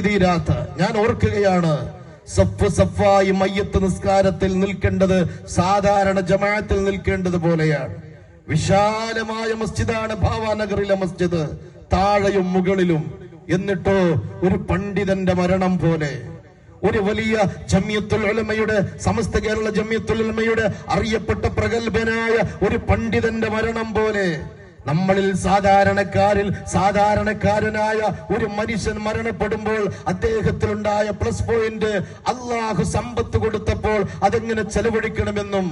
തീരാത്ത ഞാൻ ഓർക്കുകയാണ്, സഫ് സഫായി മയ്യത്ത് നിസ്കാരത്തിൽ നിൽക്കേണ്ടത് സാധാരണ ജമാഅത്തിൽ നിൽക്കേണ്ടത് പോലെയാണ്. വിശാലമായ മസ്ജിദാണ് ഭാവാനഗറിലെ മസ്ജിദ്, താഴെയും മുകളിലും. എന്നിട്ടോ ഒരു പണ്ഡിതന്റെ മരണം പോലെ, ഒരു വലിയ ജമിയത്തുൽ ഉലമയുടെ, സമസ്ത കേരള ജമിയത്തുൽ ഉലമയുടെ അറിയപ്പെട്ട പ്രഗത്ഭനായ ഒരു പണ്ഡിതന്റെ മരണം പോലെ നമ്മളിൽ സാധാരണക്കാരനായ ഒരു മനുഷ്യൻ മരണപ്പെടുമ്പോൾ അദ്ദേഹത്തിലുണ്ടായ പ്ലസ് പോയിന്റ് അള്ളാഹു സമ്പത്ത് കൊടുത്തപ്പോൾ അതെങ്ങനെ ചെലവഴിക്കണമെന്നും,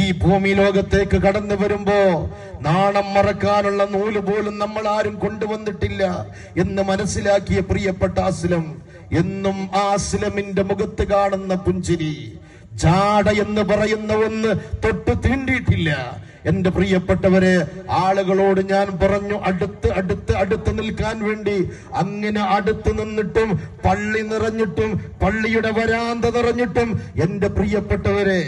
ഈ ഭൂമി ലോകത്തേക്ക് കടന്നു വരുമ്പോ നാണം മറക്കാനുള്ള നൂല് പോലും നമ്മൾ ആരും കൊണ്ടുവന്നിട്ടില്ല എന്ന് മനസ്സിലാക്കിയ പ്രിയപ്പെട്ട അസ്ലം, എന്നും ആ അസ്ലമിന്റെ മുഖത്ത് കാണുന്ന പുഞ്ചിരി, ജാട എന്ന് പറയുന്ന ഒന്ന് തൊട്ട് തീണ്ടിയിട്ടില്ല. എന്റെ പ്രിയപ്പെട്ടവരെ, ആളുകളോട് ഞാൻ പറഞ്ഞു അടുത്ത് നിൽക്കാൻ വേണ്ടി. അങ്ങനെ അടുത്ത് നിന്നിട്ടും പള്ളി നിറഞ്ഞിട്ടും പള്ളിയുടെ വരാന്ത നിറഞ്ഞിട്ടും എന്റെ പ്രിയപ്പെട്ടവരെ,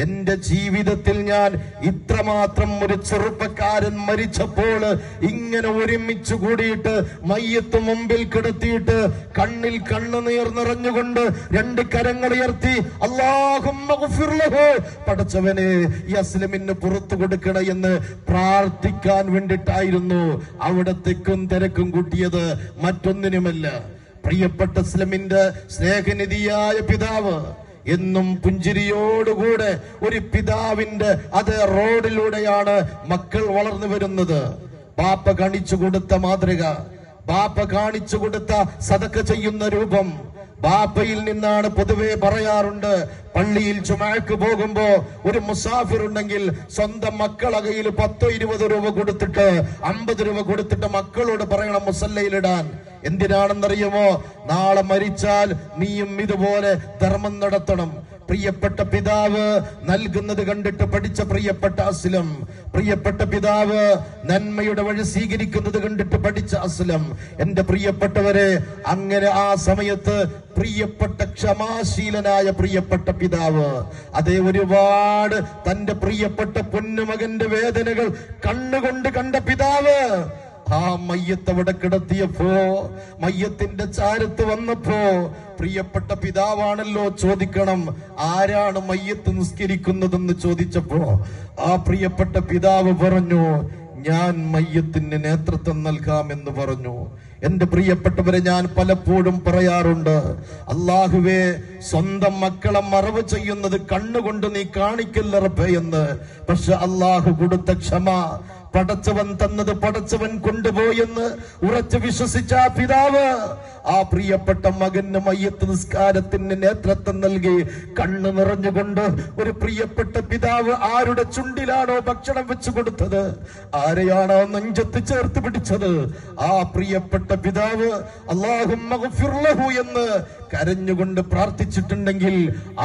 എന്റെ ജീവിതത്തിൽ ഞാൻ ഇത്രമാത്രം ഒരു ചെറുപ്പക്കാരൻ മരിച്ചപ്പോൾ ഇങ്ങനെ ഒരുമിച്ച് കൂടിയിട്ട് മയ്യത്ത് മുമ്പിൽ കിടത്തിയിട്ട് കണ്ണിൽ കണ്ണുനീർ നിറഞ്ഞുകൊണ്ട് രണ്ട് കരങ്ങൾ ഉയർത്തി അല്ലാഹുമ്മ ഗഫിർ ലഹു, പടച്ചവനെ ഈ അസ്ലമിന് പുറത്തു കൊടുക്കണേ എന്ന് പ്രാർത്ഥിക്കാൻ വേണ്ടിട്ടായിരുന്നു അവിടെ തിക്കും തിരക്കും കൂട്ടിയത്, മറ്റൊന്നിനുമല്ല. പ്രിയപ്പെട്ട അസ്ലമിന്റെ സ്നേഹനിധിയായ പിതാവ് എന്നും പുഞ്ചിരിയോടുകൂടെ ഒരു പിതാവിന്റെ അതേ റോഡിലൂടെയാണ് മക്കൾ വളർന്നു വരുന്നത്. ബാപ്പ കാണിച്ചു കൊടുത്ത മാതൃക, ബാപ്പ കാണിച്ചു കൊടുത്ത സദഖ ചെയ്യുന്ന രൂപം ബാപ്പയിൽ നിന്നാണ് പൊതുവെ പറയാറുണ്ട്. പള്ളിയിൽ ജുമഅക്ക് പോകുമ്പോ ഒരു മുസാഫിർ ഉണ്ടെങ്കിൽ സ്വന്തം മക്കളെ കയ്യിൽ 10-20 രൂപ കൊടുത്തിട്ട് 50 രൂപ കൊടുത്തിട്ട് മക്കളോട് പറയണം മുസല്ലയിലിടാൻ. എന്തിനാണെന്നറിയുമോ? നാളെ മരിച്ചാൽ നീയും ഇതുപോലെ ധർമ്മം നടത്തണം. പ്രിയപ്പെട്ട പിതാവ് നൽകുന്നത് കണ്ടിട്ട് പഠിച്ച പ്രിയപ്പെട്ട അസ്ലം, പ്രിയപ്പെട്ട പിതാവ് നന്മയുടെ വഴി സ്വീകരിക്കുന്നത് കണ്ടിട്ട് പഠിച്ച അസ്ലം. എന്റെ പ്രിയപ്പെട്ടവരെ, അങ്ങനെ ആ സമയത്ത് പ്രിയപ്പെട്ട ക്ഷമാശീലനായ പ്രിയപ്പെട്ട പിതാവ്, അതേ ഒരുപാട് തന്റെ പ്രിയപ്പെട്ട പൊന്നുമകന്റെ വേദനകൾ കണ്ണുകൊണ്ട് കണ്ട പിതാവ് ആ മയ്യത്ത് അവിടെ കിടത്തിയപ്പോ, മയ്യത്തിന്റെ ചാരത്ത് വന്നപ്പോ പ്രിയപ്പെട്ട പിതാവാണല്ലോ ചോദിക്കണം, ആരാണ് മയ്യത്ത് നിസ്കരിക്കുന്നതെന്ന് ചോദിച്ചപ്പോ ആ പ്രിയപ്പെട്ട പിതാവ് പറഞ്ഞു, ഞാൻ മയ്യത്തിന് നേതൃത്വം നൽകാമെന്ന് പറഞ്ഞു. എന്റെ പ്രിയപ്പെട്ടവരെ, ഞാൻ പലപ്പോഴും പറയാറുണ്ട്, അല്ലാഹുവേ, സ്വന്തം മക്കളെ മറവ് ചെയ്യുന്നത് കണ്ണുകൊണ്ട് നീ കാണിക്കല്ല റബ്ബേ എന്ന്. പക്ഷെ അല്ലാഹു കൊടുത്ത ക്ഷമ, പടച്ചവൻ തന്നത് പടച്ചവൻ കൊണ്ടുപോയെന്ന് ഉറച്ചു വിശ്വസിച്ച ആ പിതാവ് ആ പ്രിയപ്പെട്ട മകന് മയ്യത്ത് നിസ്കാരത്തിന് നേതൃത്വം നൽകി. കണ്ണ് നിറഞ്ഞുകൊണ്ട് ഒരു പ്രിയപ്പെട്ട പിതാവ് ആരുടെ ചുണ്ടിലാണോ ഭക്ഷണം വെച്ചു കൊടുത്തത്, ആരെയാണോ നെഞ്ചത്ത് ചേർത്ത് പിടിച്ചത്, ആ പ്രിയപ്പെട്ട പിതാവ് അല്ലാഹുമ്മ ഗഫിർ ലഹു എന്ന് കരഞ്ഞുകൊണ്ട് പ്രാർത്ഥിച്ചിട്ടുണ്ടെങ്കിൽ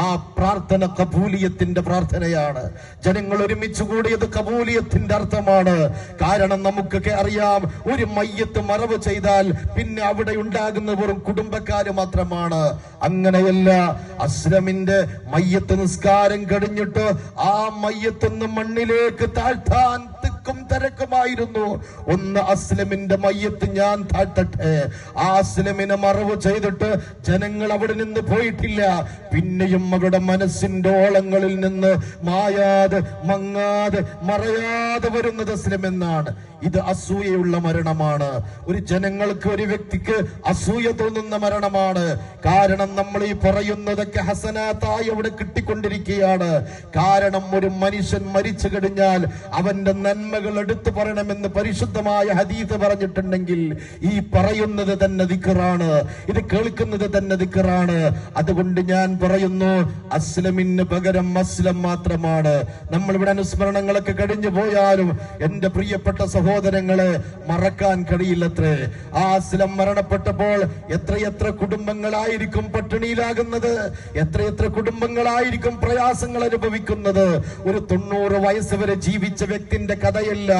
ആ പ്രാർത്ഥന കബൂലിയത്തിന്റെ പ്രാർത്ഥനയാണ്. ജനങ്ങൾ ഒരുമിച്ച് കൂടിയത് കബൂലിയത്തിന്റെ അർത്ഥമാണ്. കാരണം നമുക്കൊക്കെ അറിയാം, ഒരു മയ്യത്ത് മറവ് ചെയ്താൽ പിന്നെ അവിടെ ഉണ്ടാകുന്ന വെറും കുടുംബക്കാര് മാത്രമാണ്. അങ്ങനെയല്ല, അസ്ലമിന്റെ മയ്യത്ത് നിസ്കാരം കഴിഞ്ഞിട്ട് ആ മയ്യത്തൊന്ന് മണ്ണിലേക്ക് താഴ്ത്താൻ തിക്കും തിരക്കുമായിരുന്നു. ഒന്ന് അസ്ലമിന്റെ മയ്യത്ത് ഞാൻ താഴ്ത്തട്ടെ. ആ അസ്ലമിനെ മറവ് ചെയ്തിട്ട് ജനങ്ങൾ അവിടെ നിന്ന് പോയിട്ടില്ല. പിന്നെയും അവരുടെ മനസ്സിന്റെ ഓളങ്ങളിൽ നിന്ന് മായാതെ മങ്ങാതെ മറയാതെ വരുന്നത് അസ്ലം എന്നാണ്. ഇത് അസൂയയുള്ള മരണമാണ്. ഒരു ജനങ്ങൾക്ക്, ഒരു വ്യക്തിക്ക് അസൂയ തോന്നുന്ന മരണമാണ്. കാരണം നമ്മൾ ഈ പറയുന്നതൊക്കെ ഹസനാത്തായി അവിടെ കിട്ടിക്കൊണ്ടിരിക്കുകയാണ്. കാരണം ഒരു മനുഷ്യൻ മരിച്ചു കഴിഞ്ഞാൽ അവന്റെ നന്മകൾ എടുത്തു പറയണമെന്ന് പരിശുദ്ധമായ ഹദീസ് പറഞ്ഞിട്ടുണ്ടെങ്കിൽ ഈ പറയുന്നത് തന്നെ ദിക്റാണ്, ഇത് കേൾക്കുന്നത് തന്നെ ദിക്റാണ്. അതുകൊണ്ട് ഞാൻ പറയുന്നു, അസ്ലമിന് പകരം അസ്ലം മാത്രമാണ്. നമ്മളിവിടെ അനുസ്മരണങ്ങളൊക്കെ കഴിഞ്ഞു പോയാലും എന്റെ പ്രിയപ്പെട്ട സഹോദരങ്ങളെ മറക്കാൻ കഴിയില്ലത്രേ. ആ അസ്ലം മരണപ്പെട്ടപ്പോൾ എത്രയെത്ര കുടുംബങ്ങളായിരിക്കും പട്ടിണിയിലാകുന്നത്, എത്രയെത്ര കുടുംബങ്ങളായിരിക്കും പ്രയാസങ്ങൾ അനുഭവിക്കുന്നത്. ഒരു 90 വയസ്സ് വരെ ജീവിച്ച വ്യക്തിന്റെ കഥയല്ല,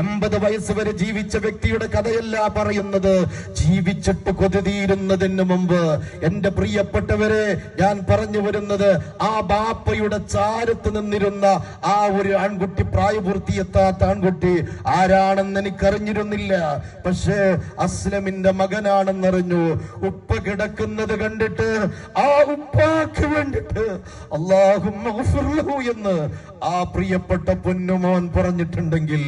80 വയസ്സ് വരെ ജീവിച്ച വ്യക്തിയുടെ കഥയല്ല പറയുന്നത്. ജീവിച്ചിട്ട് കൊതിതീരുന്നതിന് മുമ്പ് എന്റെ പ്രിയപ്പെട്ടവരെ, ഞാൻ പറഞ്ഞു വരുന്നത്, ആ ബാപ്പയുടെ ചാരത്ത് നിന്നിരുന്ന ആ ഒരു ആൺകുട്ടി, പ്രായപൂർത്തിയെത്താത്ത ആൺകുട്ടി, ആരാണ് മകനാണെന്ന് എനിക്കറിഞ്ഞിരുന്നില്ല. പക്ഷേ അസ്ലമിന്റെ മകനാണെന്നറിഞ്ഞു. ഉപ്പ കിടക്കുന്നത് കണ്ടിട്ട് ആ ഉപ്പാക്ക് വേണ്ടിട്ട് അല്ലാഹുമ്മ ഗഫിർ ലഹു എന്ന് ആ പ്രിയപ്പെട്ട പൊന്നുമോൻ പറഞ്ഞിട്ടുണ്ടെങ്കിൽ,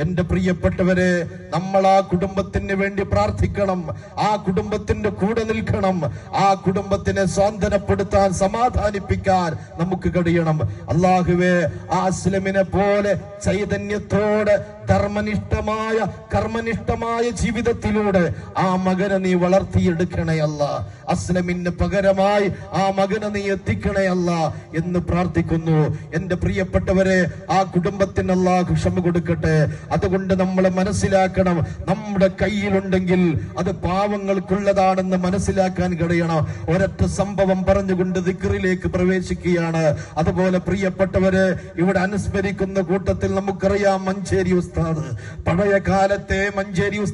എന്റെ പ്രിയപ്പെട്ടവരെ, നമ്മൾ ആ കുടുംബത്തിന് വേണ്ടി പ്രാർത്ഥിക്കണം. ആ കുടുംബത്തിന്റെ കൂടെ നിൽക്കണം. ആ കുടുംബത്തിനെ സാന്ത്വനപ്പെടുത്താൻ, സമാധാനിപ്പിക്കാൻ നമുക്ക് കഴിയണം. അല്ലാഹുവേ, ആ അസ്ലമിനെ പോലെ ചൈതന്യത്തോടെ ധർമ്മനിഷ്ഠമായ കർമ്മനിഷ്ഠമായ ജീവിതത്തിലൂടെ ആ മകനെ നീ വളർത്തിയെടുക്കണേ അല്ലാ. അസ്ലമിന് പകരമായി ആ മകനെ നീ എത്തിക്കണേ അല്ലാ എന്ന് പ്രാർത്ഥിക്കുന്നു. എന്റെ പ്രിയപ്പെട്ടവരെ, ആ കുടുംബത്തിന് അല്ലാഹു ക്ഷമ കൊടുക്കട്ടെ. അതുകൊണ്ട് നമ്മൾ മനസ്സിലാക്കണം, നമ്മുടെ കയ്യിലുണ്ടെങ്കിൽ അത് പാവങ്ങൾക്കുള്ളതാണെന്ന് മനസ്സിലാക്കാൻ കഴിയണം. ഒരൊറ്റ സംഭവം പറഞ്ഞുകൊണ്ട് ദിക്റിലേക്ക് പ്രവേശിക്കുകയാണ്. അതുപോലെ പ്രിയപ്പെട്ടവരെ, ഇവിടെ അനുസ്മരിക്കുന്ന കൂട്ടത്തിൽ നമുക്കറിയാം മഞ്ചേരി ഉസ്താദ്, പഴയ കാലത്തെ മഞ്ചേരി ഉസ്താദ്